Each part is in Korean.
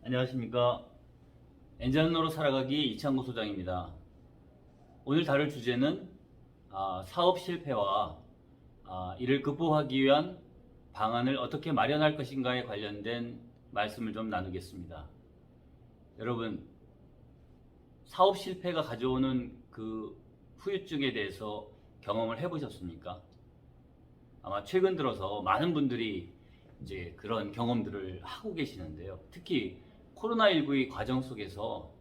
안녕하십니까. 엔젤노로 살아가기 이창구 소장입니다. 오늘 다룰 주제는 사업 실패와 이를 극복하기 위한 방안을 어떻게 마련할 것인가에 관련된 말씀을 좀 나누겠습니다. 여러분, 사업 실패가 가져오는 그 후유증에 대해서 경험을 해보셨습니까? 아마 최근 들어서 많은 분들이 이제 그런 경험들을 하고 계시는데요. 특히 코로나19의 과정 속에서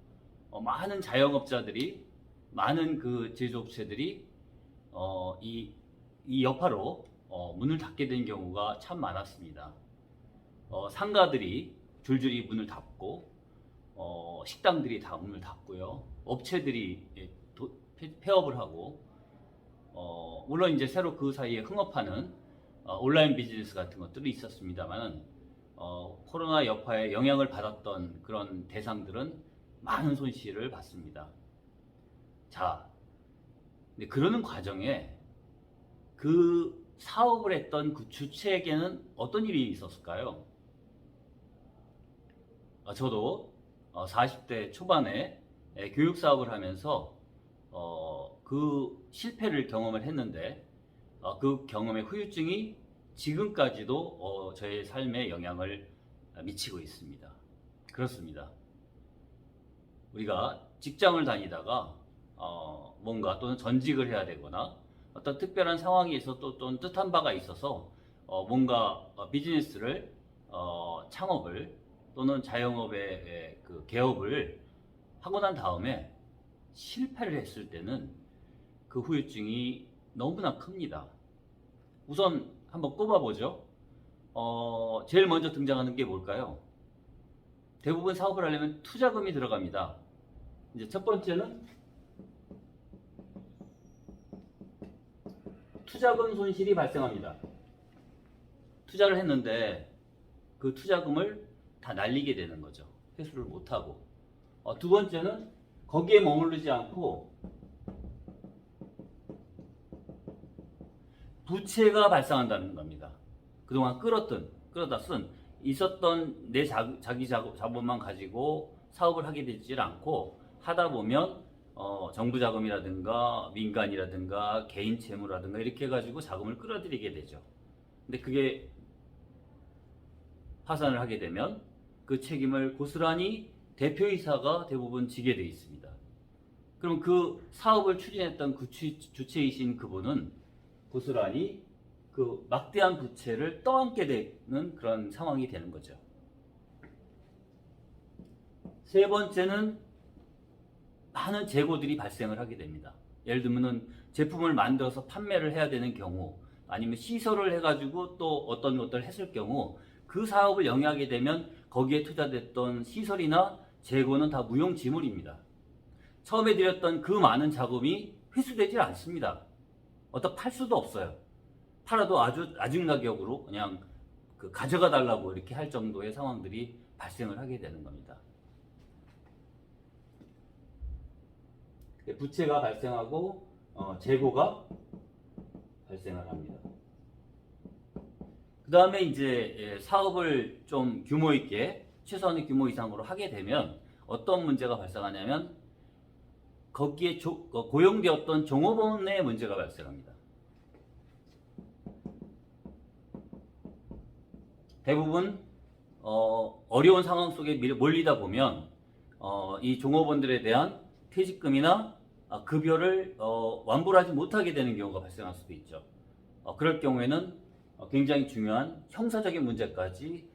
많은 자영업자들이, 많은 그 제조업체들이 이 여파로 문을 닫게 된 경우가 참 많았습니다. 상가들이 줄줄이 문을 닫고, 식당들이 다 문을 닫고요. 업체들이 폐업을 하고, 물론 이제 새로 그 사이에 흥업하는 온라인 비즈니스 같은 것들이 있었습니다만, 코로나 여파에 영향을 받았던 그런 대상들은 많은 손실을 봤습니다. 자, 근데 그러는 과정에 그 사업을 했던 그 주체에게는 어떤 일이 있었을까요? 저도 40대 초반에 교육 사업을 하면서 그 실패를 경험을 했는데, 그 경험의 후유증이 지금까지도 저의 삶에 영향을 미치고 있습니다. 그렇습니다. 우리가 직장을 다니다가 뭔가 또는 전직을 해야 되거나 어떤 특별한 상황에 있어서 또는 뜻한 바가 있어서 뭔가 비즈니스를 창업을 또는 자영업의 그 개업을 하고 난 다음에 실패를 했을 때는 그 후유증이 너무나 큽니다. 우선 한번 꼽아보죠. 제일 먼저 등장하는 게 뭘까요? 대부분 사업을 하려면 투자금이 들어갑니다. 이제 첫 번째는 투자금 손실이 발생합니다. 투자를 했는데 그 투자금을 다 날리게 되는 거죠. 회수를 못하고. 두 번째는 거기에 머무르지 않고 부채가 발생한다는 겁니다. 그동안 끌어다 쓴 있었던 내 자기 자본만 가지고 사업을 하게 되질 않고, 하다 보면 정부 자금이라든가 민간이라든가 개인 채무라든가 이렇게 해가지고 자금을 끌어들이게 되죠. 근데 그게 파산을 하게 되면 그 책임을 고스란히 대표이사가 대부분 지게 돼 있습니다. 그럼 그 사업을 추진했던 그 주체이신 그분은 고스란히 그 막대한 부채를 떠안게 되는 그런 상황이 되는 거죠. 세 번째는 많은 재고들이 발생을 하게 됩니다. 예를 들면 제품을 만들어서 판매를 해야 되는 경우, 아니면 시설을 해가지고 또 어떤 것들을 했을 경우, 그 사업을 영위하게 되면 거기에 투자됐던 시설이나 재고는 다 무용지물입니다. 처음에 들였던 그 많은 자금이 회수되질 않습니다. 팔 수도 없어요. 팔아도 아주 낮은 가격으로 그냥 가져가 달라고 이렇게 할 정도의 상황들이 발생을 하게 되는 겁니다. 부채가 발생하고 재고가 발생을 합니다. 그 다음에 이제 사업을 좀 규모 있게, 최소한의 규모 이상으로 하게 되면 어떤 문제가 발생하냐면, 거기에 고용되었던 종업원의 문제가 발생합니다. 대부분 어려운 상황 속에 몰리다 보면 이 종업원들에 대한 퇴직금이나 급여를 완불 하지 못하게 되는 경우가 발생할 수도 있죠. 그럴 경우에는 굉장히 중요한 형사적인 문제까지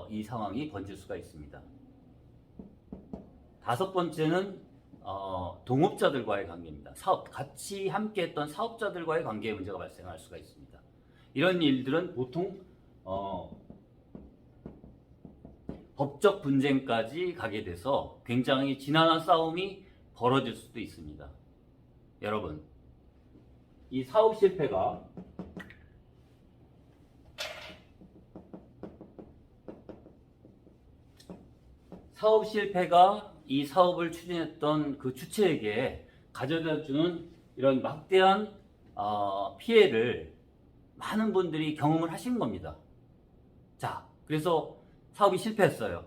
이 상황이 번질 수가 있습니다. 다섯 번째는 동업자들과의 관계입니다. 같이 함께 했던 사업자들과의 관계에 문제가 발생할 수가 있습니다. 이런 일들은 보통 법적 분쟁까지 가게 돼서 굉장히 지난한 싸움이 벌어질 수도 있습니다. 여러분, 이 사업 실패가 이 사업을 추진했던 그 주체에게 가져다주는 이런 막대한 피해를 많은 분들이 경험을 하신 겁니다. 자, 그래서 사업이 실패했어요.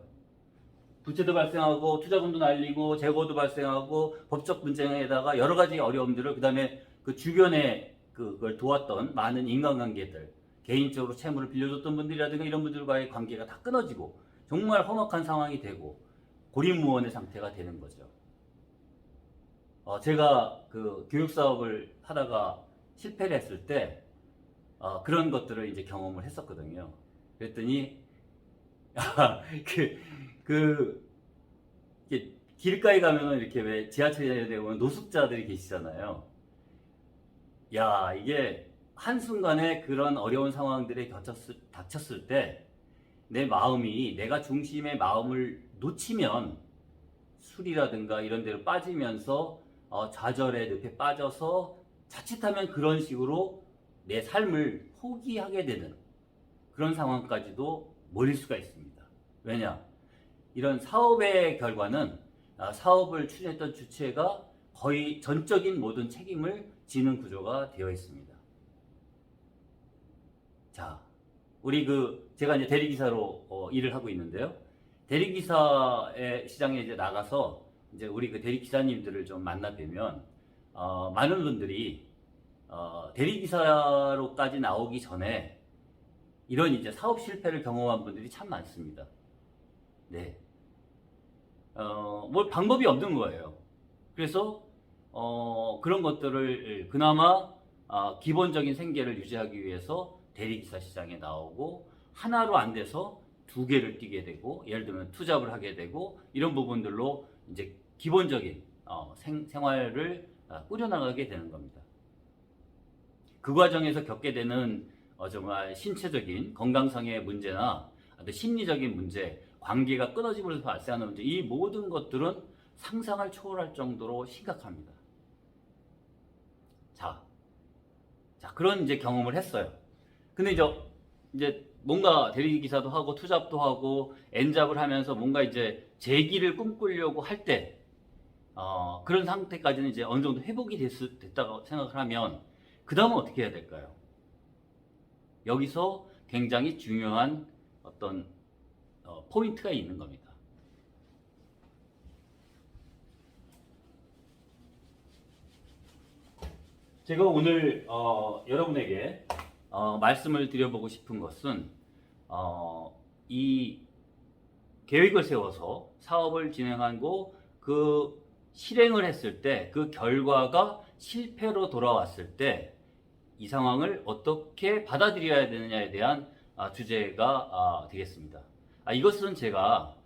부채도 발생하고 투자금도 날리고 재고도 발생하고 법적 분쟁에다가 여러 가지 어려움들을 그다음에 그 주변에 그걸 도왔던 많은 인간관계들 개인적으로 채무를 빌려줬던 분들이라든가 이런 분들과의 관계가 다 끊어지고 정말 험악한 상황이 되고 고립무원의 상태가 되는 거죠. 제가 그 교육 사업을 하다가 실패를 했을 때 그런 것들을 이제 경험을 했었거든요. 그랬더니 이렇게 길가에 가면은 이렇게 왜 지하철에 보면 노숙자들이 계시잖아요. 야, 이게 한순간에 그런 어려운 상황들에 닥쳤을 때 내 마음이 내가 중심의 마음을 놓치면 술이라든가 이런 데로 빠지면서 좌절의 늪에 빠져서 자칫하면 그런 식으로 내 삶을 포기하게 되는 그런 상황까지도 몰릴 수가 있습니다. 왜냐? 이런 사업의 결과는 사업을 추진했던 주체가 거의 전적인 모든 책임을 지는 구조가 되어 있습니다. 자, 우리 제가 이제 대리기사로 일을 하고 있는데요. 대리기사의 시장에 이제 나가서 이제 우리 그 대리기사님들을 좀 만나 뵈면 많은 분들이 대리기사로까지 나오기 전에 이런 이제 사업 실패를 경험한 분들이 참 많습니다. 네. 뭘 방법이 없는 거예요. 그래서 그런 것들을 그나마 기본적인 생계를 유지하기 위해서 대리기사 시장에 나오고 하나로 안 돼서 두 개를 띄게 되고 예를 들면 투잡을 하게 되고 이런 부분들로 이제 기본적인 생활을 꾸려나가게 되는 겁니다. 그 과정에서 겪게 되는 정말 신체적인 건강상의 문제나 심리적인 문제, 관계가 끊어짐으로써 발생하는 문제, 이 모든 것들은 상상을 초월할 정도로 심각합니다. 자, 그런 이제 경험을 했어요. 근데 이제 뭔가 대리기사도 하고 투잡도 하고 N잡을 하면서 뭔가 이제 재기를 꿈꾸려고 할 때 그런 상태까지는 이제 어느 정도 회복이 됐다고 생각을 하면 그 다음은 어떻게 해야 될까요? 여기서 굉장히 중요한 어떤 포인트가 있는 겁니다. 제가 오늘 여러분에게 말씀을 드려보고 싶은 것은 이 계획을 세워서 사업을 진행하고 그 실행을 했을 때 그 결과가 실패로 돌아왔을 때 이 상황을 어떻게 받아들여야 되느냐에 대한 주제가 되겠습니다. 이것은 제가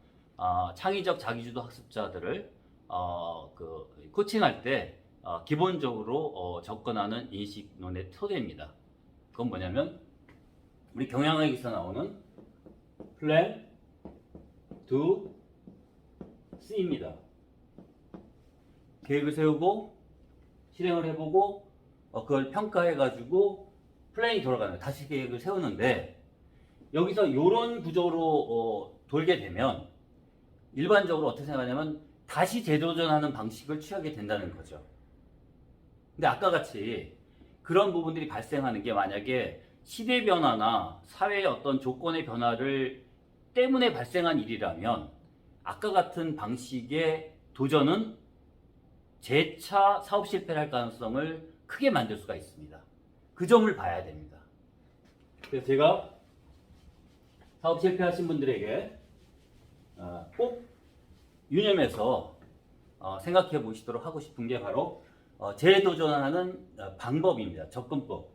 창의적 자기주도 학습자들을 코칭할 때 기본적으로 접근하는 인식론의 토대입니다. 그건 뭐냐면 우리 경영학에서 나오는 플랜, 두, C입니다. 계획을 세우고 실행을 해보고 그걸 평가해가지고 플랜이 돌아가는 거예요. 다시 계획을 세우는데 여기서 이런 구조로 돌게 되면 일반적으로 어떻게 생각하냐면 다시 재도전하는 방식을 취하게 된다는 거죠. 근데 아까 같이 그런 부분들이 발생하는 게 만약에 시대 변화나 사회의 어떤 조건의 변화를 때문에 발생한 일이라면 아까 같은 방식의 도전은 재차 사업 실패를 할 가능성을 크게 만들 수가 있습니다. 그 점을 봐야 됩니다. 그래서 제가 사업 실패하신 분들에게 꼭 유념해서 생각해 보시도록 하고 싶은 게 바로 재도전하는 방법입니다. 접근법.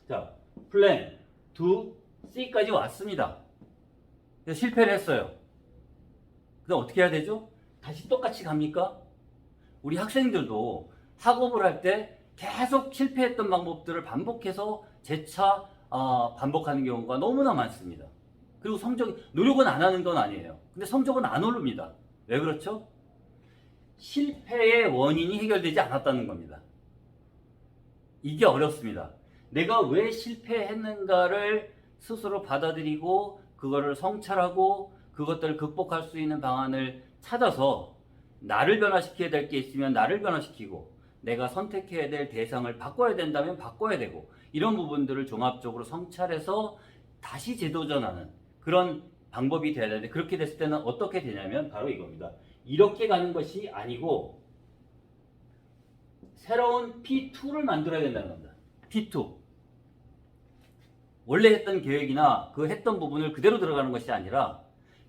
자, 플랜 2, C까지 왔습니다. 실패를 했어요. 그럼 어떻게 해야 되죠? 다시 똑같이 갑니까? 우리 학생들도 학업을 할 때 계속 실패했던 방법들을 반복해서 재차 반복하는 경우가 너무나 많습니다. 그리고 노력은 안 하는 건 아니에요. 근데 성적은 안 오릅니다. 왜 그렇죠? 실패의 원인이 해결되지 않았다는 겁니다. 이게 어렵습니다. 내가 왜 실패했는가를 스스로 받아들이고 그거를 성찰하고 그것들을 극복할 수 있는 방안을 찾아서 나를 변화시켜야 될 게 있으면 나를 변화시키고 내가 선택해야 될 대상을 바꿔야 된다면 바꿔야 되고, 이런 부분들을 종합적으로 성찰해서 다시 재도전하는 그런 방법이 돼야 되는데, 그렇게 됐을 때는 어떻게 되냐면 바로 이겁니다. 이렇게 가는 것이 아니고 새로운 P2를 만들어야 된다는 겁니다. P2. 원래 했던 계획이나 그 했던 부분을 그대로 들어가는 것이 아니라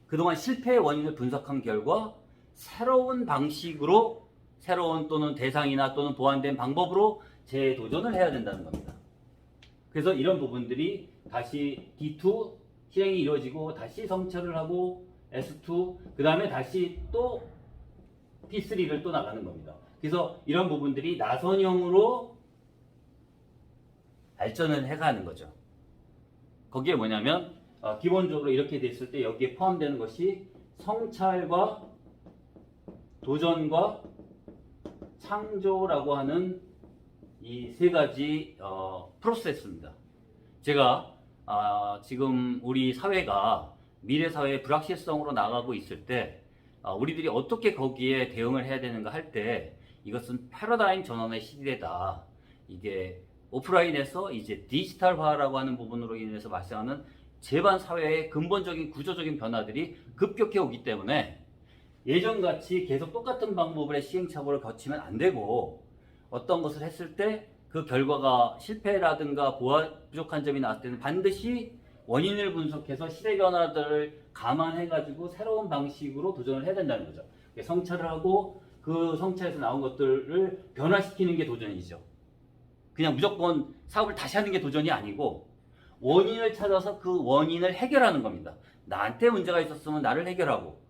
그동안 실패의 원인을 분석한 결과 새로운 방식으로, 새로운 또는 대상이나 또는 보완된 방법으로 재도전을 해야 된다는 겁니다. 그래서 이런 부분들이 다시 D2 실행이 이루어지고 다시 성찰을 하고 S2, 그 다음에 다시 또 P3를 또 나가는 겁니다. 그래서 이런 부분들이 나선형으로 발전을 해가는 거죠. 거기에 뭐냐면 기본적으로 이렇게 됐을 때 여기에 포함되는 것이 성찰과 도전과 창조라고 하는 이 세 가지 프로세스입니다. 제가 지금 우리 사회가 미래 사회의 불확실성으로 나가고 있을 때 우리들이 어떻게 거기에 대응을 해야 되는가 할 때 이것은 패러다임 전환의 시대다. 이게 오프라인에서 이제 디지털화라고 하는 부분으로 인해서 발생하는 제반 사회의 근본적인 구조적인 변화들이 급격해 오기 때문에 예전같이 계속 똑같은 방법의 시행착오를 거치면 안 되고, 어떤 것을 했을 때 그 결과가 실패라든가 부족한 점이 나왔을 때는 반드시 원인을 분석해서 시대 변화들을 감안해가지고 새로운 방식으로 도전을 해야 된다는 거죠. 성찰을 하고 그 성찰에서 나온 것들을 변화시키는 게 도전이죠. 그냥 무조건 사업을 다시 하는 게 도전이 아니고 원인을 찾아서 그 원인을 해결하는 겁니다. 나한테 문제가 있었으면 나를 해결하고,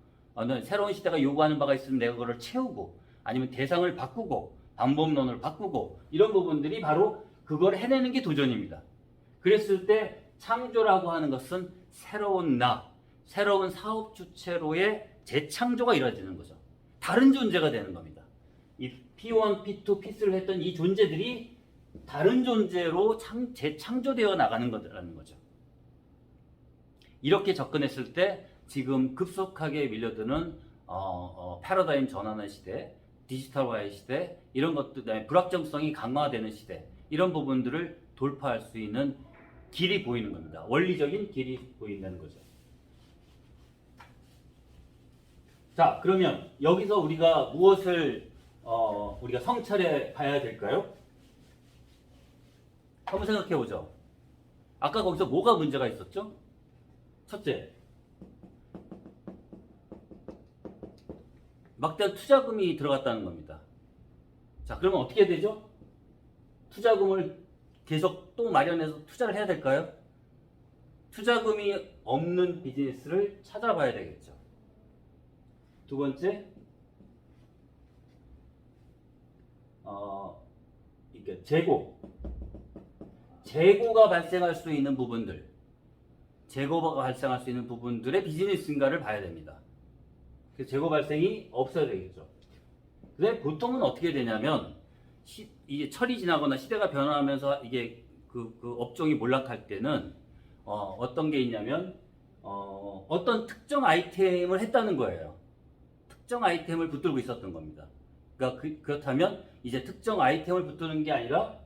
새로운 시대가 요구하는 바가 있으면 내가 그걸 채우고, 아니면 대상을 바꾸고 방법론을 바꾸고, 이런 부분들이 바로 그걸 해내는 게 도전입니다. 그랬을 때 창조라고 하는 것은 새로운 새로운 사업 주체로의 재창조가 이루어지는 거죠. 다른 존재가 되는 겁니다. 이 P1, P2, P3를 했던 이 존재들이 다른 존재로 재창조되어 나가는 거라는 거죠. 이렇게 접근했을 때 지금 급속하게 밀려드는 패러다임 전환의 시대, 디지털화의 시대, 이런 것들, 그다음에 불확정성이 강화되는 시대, 이런 부분들을 돌파할 수 있는 길이 보이는 겁니다. 원리적인 길이 보인다는 거죠. 자, 그러면 여기서 우리가 무엇을 우리가 성찰해 봐야 될까요? 한번 생각해 보죠. 아까 거기서 뭐가 문제가 있었죠? 첫째, 막대한 투자금이 들어갔다는 겁니다. 자, 그러면 어떻게 되죠? 투자금을 계속 또 마련해서 투자를 해야 될까요? 투자금이 없는 비즈니스를 찾아봐야 되겠죠. 두 번째, 이게 재고가 발생할 수 있는 부분들, 재고가 발생할 수 있는 부분들의 비즈니스인가를 봐야 됩니다. 그래서 재고 발생이 없어야 되겠죠. 근데 보통은 어떻게 되냐면 이게 철이 지나거나 시대가 변화하면서 이게 그 업종이 몰락할 때는 어떤 게 있냐면 어떤 특정 아이템을 했다는 거예요. 특정 아이템을 붙들고 있었던 겁니다. 그러니까 그렇다면 이제 특정 아이템을 붙드는 게 아니라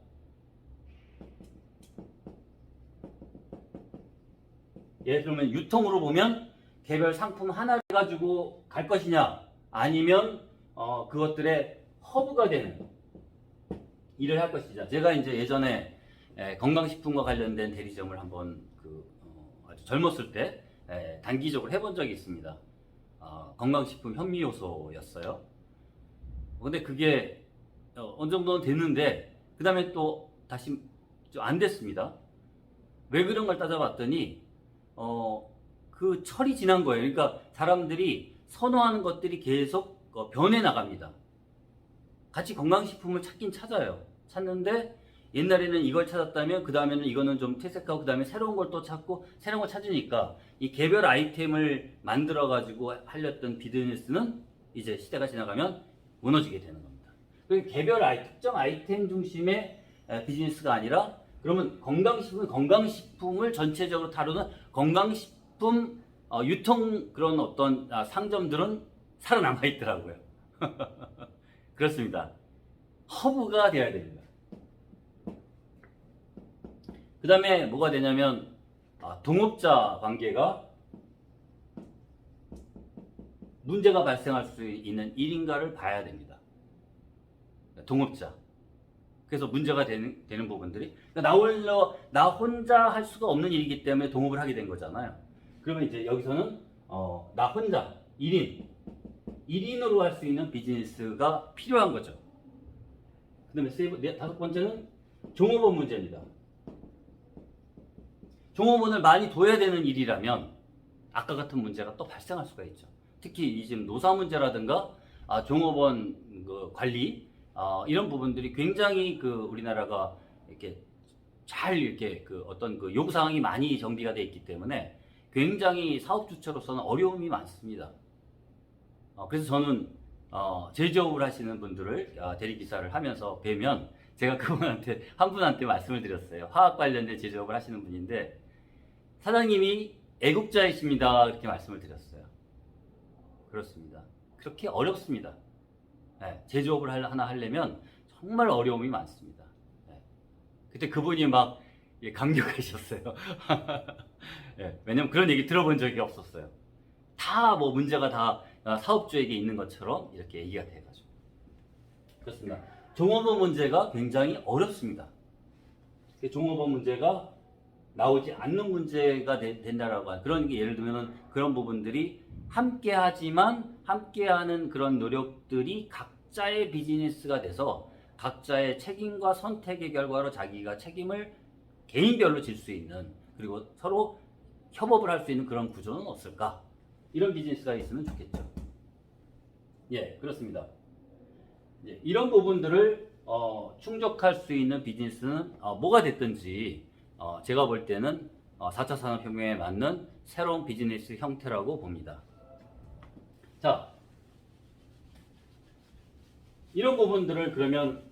예를 들면 유통으로 보면 개별 상품 하나를 가지고 갈 것이냐, 아니면 그것들의 허브가 되는 일을 할 것이냐. 제가 이제 예전에 건강식품과 관련된 대리점을 한번 아주 젊었을 때 단기적으로 해본 적이 있습니다. 건강식품 현미요소였어요. 근데 그게 어느 정도는 됐는데 그 다음에 또 다시 좀 안 됐습니다. 왜 그런 걸 따져봤더니 그 철이 지난 거예요. 그러니까 사람들이 선호하는 것들이 계속 변해 나갑니다. 같이 건강식품을 찾긴 찾아요. 찾는데 옛날에는 이걸 찾았다면 그 다음에는 이거는 좀 퇴색하고 그 다음에 새로운 걸 또 찾고 새로운 걸 찾으니까 이 개별 아이템을 만들어 가지고 하렸던 비즈니스는 이제 시대가 지나가면 무너지게 되는 겁니다. 개별 특정 아이템 중심의 비즈니스가 아니라, 그러면 건강식품을 전체적으로 다루는 건강식품 유통 그런 어떤 상점들은 살아남아 있더라고요. 그렇습니다. 허브가 돼야 됩니다. 그 다음에 뭐가 되냐면 동업자 관계가 문제가 발생할 수 있는 일인가를 봐야 됩니다. 동업자. 그래서 문제가 되는 부분들이 그러니까 나 혼자 할 수가 없는 일이기 때문에 동업을 하게 된 거잖아요. 그러면 이제 여기서는 나 혼자 1인으로 할 수 있는 비즈니스가 필요한 거죠. 그 다음에 다섯 번째는 종업원 문제입니다. 종업원을 많이 둬야 되는 일이라면 아까 같은 문제가 또 발생할 수가 있죠. 특히 이 지금 노사 문제라든가 종업원 관리 이런 부분들이 굉장히 우리나라가 이렇게 잘 이렇게 어떤 요구 사항이 많이 정비가 되어 있기 때문에 굉장히 사업 주체로서는 어려움이 많습니다. 그래서 저는 제조업을 하시는 분들을 대리기사를 하면서 뵈면 제가 한 분한테 말씀을 드렸어요. 화학 관련된 제조업을 하시는 분인데 사장님이 애국자이십니다. 그렇게 말씀을 드렸어요. 그렇습니다. 그렇게 어렵습니다. 네, 제조업을 하나 하려면 정말 어려움이 많습니다. 네. 그때 그분이 막 감격하셨어요. 네, 왜냐면 그런 얘기 들어본 적이 없었어요. 다 문제가 다 사업주에게 있는 것처럼 이렇게 얘기가 돼가지고. 그렇습니다. 종업원 문제가 굉장히 어렵습니다. 종업원 문제가 나오지 않는 문제가 된다라고 하는 그런 게 예를 들면 그런 부분들이 함께하지만 함께하는 그런 노력들이 각자의 비즈니스가 돼서 각자의 책임과 선택의 결과로 자기가 책임을 개인별로 질 수 있는 그리고 서로 협업을 할 수 있는 그런 구조는 없을까? 이런 비즈니스가 있으면 좋겠죠. 예, 그렇습니다. 예, 이런 부분들을 충족할 수 있는 비즈니스는 뭐가 됐든지 제가 볼 때는 4차 산업혁명에 맞는 새로운 비즈니스 형태라고 봅니다. 자, 이런 부분들을 그러면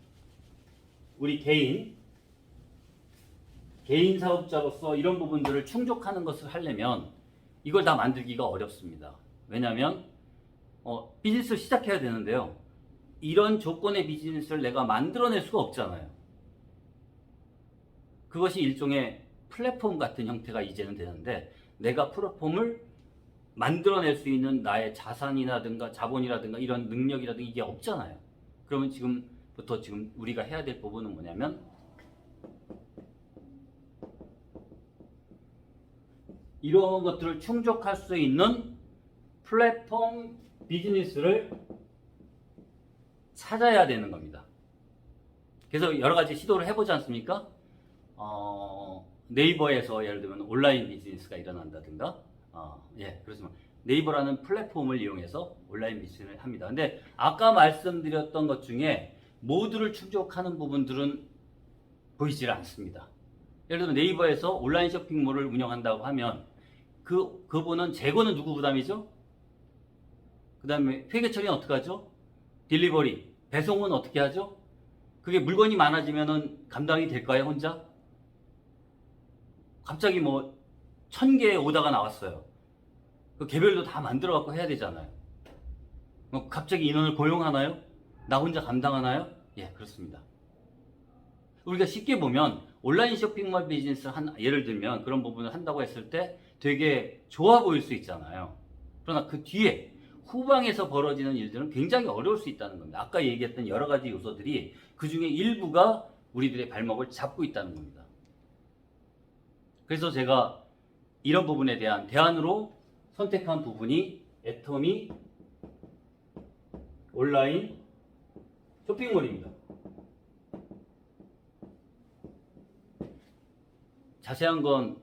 우리 개인 사업자로서 이런 부분들을 충족하는 것을 하려면 이걸 다 만들기가 어렵습니다. 왜냐하면 비즈니스를 시작해야 되는데요. 이런 조건의 비즈니스를 내가 만들어낼 수가 없잖아요. 그것이 일종의 플랫폼 같은 형태가 이제는 되는데 내가 플랫폼을 만들어낼 수 있는 나의 자산이라든가 자본이라든가 이런 능력이라든가 이게 없잖아요. 그러면 지금부터 우리가 해야 될 부분은 뭐냐면 이런 것들을 충족할 수 있는 플랫폼 비즈니스를 찾아야 되는 겁니다. 그래서 여러 가지 시도를 해보지 않습니까? 네이버에서 예를 들면 온라인 비즈니스가 일어난다든가, 그렇지만 네이버라는 플랫폼을 이용해서 온라인 비즈니스를 합니다. 근데 아까 말씀드렸던 것 중에 모두를 충족하는 부분들은 보이질 않습니다. 예를 들면 네이버에서 온라인 쇼핑몰을 운영한다고 하면 그분은 재고는 누구 부담이죠? 그 다음에 회계 처리는 어떻게 하죠? 딜리버리, 배송은 어떻게 하죠? 그게 물건이 많아지면은 감당이 될까요, 혼자? 갑자기 1000개의 오다가 나왔어요. 그 개별도 다 만들어 갖고 해야 되잖아요. 갑자기 인원을 고용하나요? 나 혼자 감당하나요? 예, 그렇습니다. 우리가 쉽게 보면 온라인 쇼핑몰 비즈니스 예를 들면 그런 부분을 한다고 했을 때 되게 좋아 보일 수 있잖아요. 그러나 그 뒤에 후방에서 벌어지는 일들은 굉장히 어려울 수 있다는 겁니다. 아까 얘기했던 여러 가지 요소들이 그 중에 일부가 우리들의 발목을 잡고 있다는 겁니다. 그래서 제가 이런 부분에 대한 대안으로 선택한 부분이 애터미 온라인 쇼핑몰입니다. 자세한 건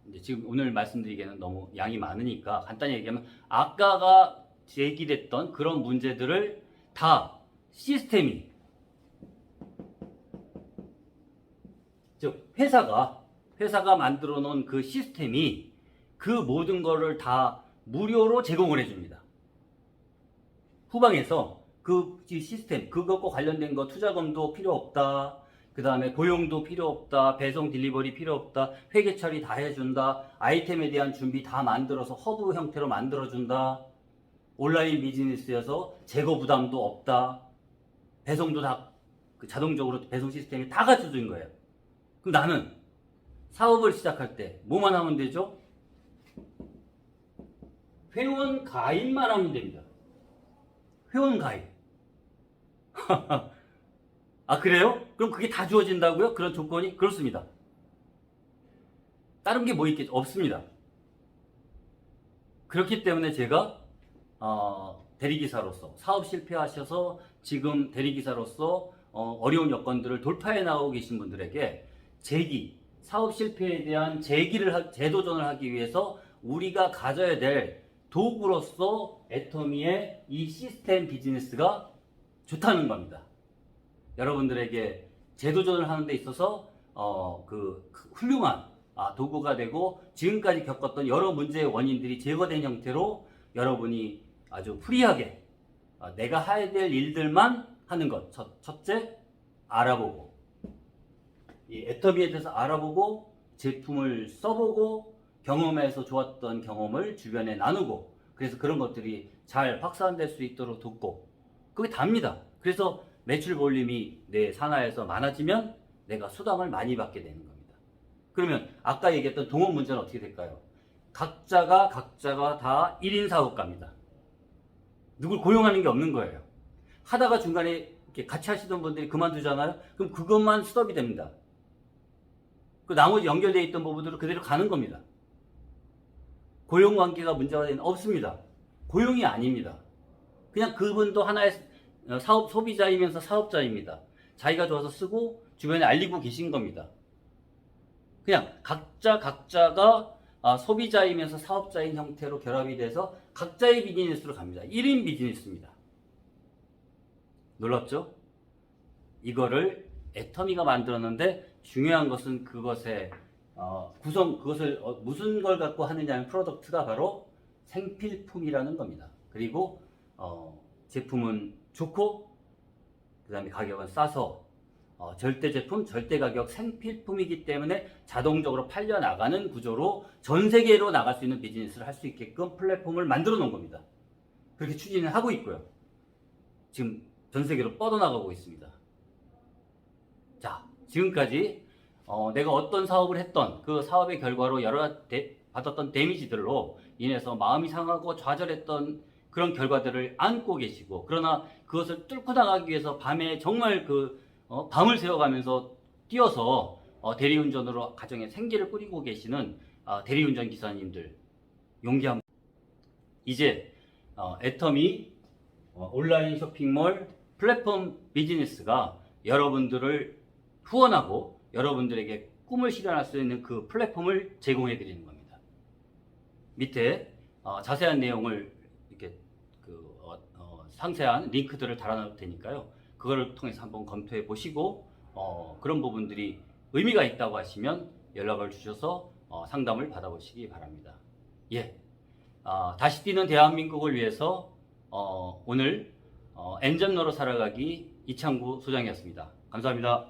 이제 지금 오늘 말씀드리기에는 너무 양이 많으니까 간단히 얘기하면 아까가 제기됐던 그런 문제들을 다 시스템이 즉 회사가 만들어 놓은 그 시스템이 그 모든 거를 다 무료로 제공을 해줍니다. 후방에서 그 시스템 그것과 관련된 거 투자금도 필요 없다. 그 다음에 고용도 필요 없다. 배송 딜리버리 필요 없다. 회계 처리 다 해준다. 아이템에 대한 준비 다 만들어서 허브 형태로 만들어준다. 온라인 비즈니스여서 재고 부담도 없다. 배송도 다 그 자동적으로 배송 시스템이 다 갖춰진 거예요. 그럼 나는 사업을 시작할 때 뭐만 하면 되죠? 회원 가입만 하면 됩니다. 회원 가입. 아, 그래요? 그럼 그게 다 주어진다고요? 그런 조건이? 그렇습니다. 다른 게 뭐 있겠죠? 없습니다. 그렇기 때문에 제가 대리기사로서 사업 실패하셔서 지금 대리기사로서 어려운 여건들을 돌파해 나오고 계신 분들에게 사업 실패에 대한 재도전을 하기 위해서 우리가 가져야 될 도구로서 애터미의 이 시스템 비즈니스가 좋다는 겁니다. 여러분들에게 재도전을 하는 데 있어서 그 훌륭한 도구가 되고 지금까지 겪었던 여러 문제의 원인들이 제거된 형태로 여러분이 아주 프리하게 내가 해야 될 일들만 하는 것. 첫째, 알아보고 이 애터미에 대해서 알아보고 제품을 써보고 경험해서 좋았던 경험을 주변에 나누고 그래서 그런 것들이 잘 확산될 수 있도록 돕고 그게 답니다. 그래서 매출 볼륨이 내 산하에서 많아지면 내가 수당을 많이 받게 되는 겁니다. 그러면 아까 얘기했던 동업 문제는 어떻게 될까요? 각자가 다 1인 사업가입니다. 누굴 고용하는 게 없는 거예요. 하다가 중간에 이렇게 같이 하시던 분들이 그만두잖아요. 그럼 그것만 스톱이 됩니다. 그 나머지 연결되어 있던 부분들은 그대로 가는 겁니다. 고용 관계가 문제가 되는 없습니다. 고용이 아닙니다. 그냥 그분도 하나의 소비자이면서 사업자입니다. 자기가 좋아서 쓰고 주변에 알리고 계신 겁니다. 그냥 각자가 소비자이면서 사업자인 형태로 결합이 돼서 각자의 비즈니스로 갑니다. 1인 비즈니스입니다. 놀랍죠? 이거를 애터미가 만들었는데 중요한 것은 그것의 그것을 무슨 걸 갖고 하느냐 하면 프로덕트가 바로 생필품이라는 겁니다. 그리고 제품은 좋고 그 다음에 가격은 싸서 절대 제품, 절대 가격 생필품이기 때문에 자동적으로 팔려나가는 구조로 전 세계로 나갈 수 있는 비즈니스를 할 수 있게끔 플랫폼을 만들어 놓은 겁니다. 그렇게 추진을 하고 있고요. 지금 전 세계로 뻗어나가고 있습니다. 자, 지금까지 내가 어떤 사업을 했던 그 사업의 결과로 받았던 데미지들로 인해서 마음이 상하고 좌절했던 그런 결과들을 안고 계시고 그러나 그것을 뚫고 나가기 위해서 밤에 정말 밤을 새워가면서 뛰어서 대리운전으로 가정에 생계를 꾸리고 계시는 대리운전 기사님들 용기 한번. 이제 애터미 온라인 쇼핑몰 플랫폼 비즈니스가 여러분들을 후원하고 여러분들에게 꿈을 실현할 수 있는 그 플랫폼을 제공해 드리는 겁니다. 밑에 자세한 내용을 이렇게 상세한 링크들을 달아놓을 테니까요. 그거를 통해서 한번 검토해 보시고 그런 부분들이 의미가 있다고 하시면 연락을 주셔서 상담을 받아보시기 바랍니다. 예, 다시 뛰는 대한민국을 위해서 오늘 엔잡러로 살아가기 이창구 소장이었습니다. 감사합니다.